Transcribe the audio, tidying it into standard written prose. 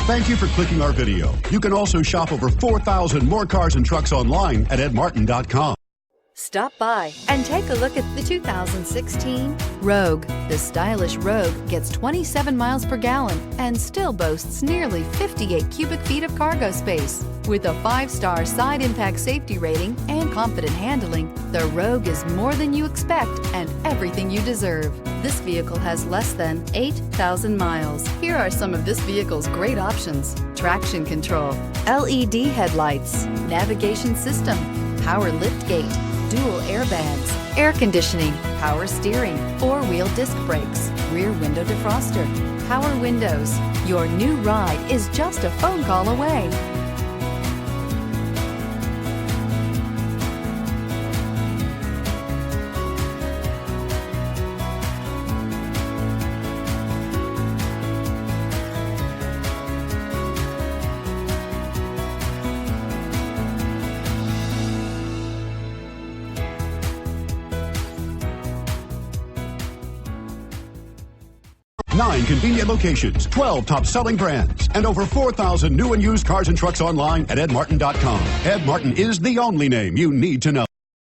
Thank you for clicking our video. You can also shop over 4,000 more cars and trucks online at edmartin.com. Stop by and take a look at the 2016 Rogue. The stylish Rogue gets 27 miles per gallon and still boasts nearly 58 cubic feet of cargo space. With a 5-star side impact safety rating and confident handling, the Rogue is more than you expect and everything you deserve. This vehicle has less than 8,000 miles. Here are some of this vehicle's great options: traction control, LED headlights, navigation system, power liftgate, dual airbags, air conditioning, power steering, 4-wheel disc brakes, rear window defroster, power windows. Your new ride is just a phone call away. Nine convenient locations, 12 top-selling brands, and over 4,000 new and used cars and trucks online at edmartin.com. Ed Martin is the only name you need to know.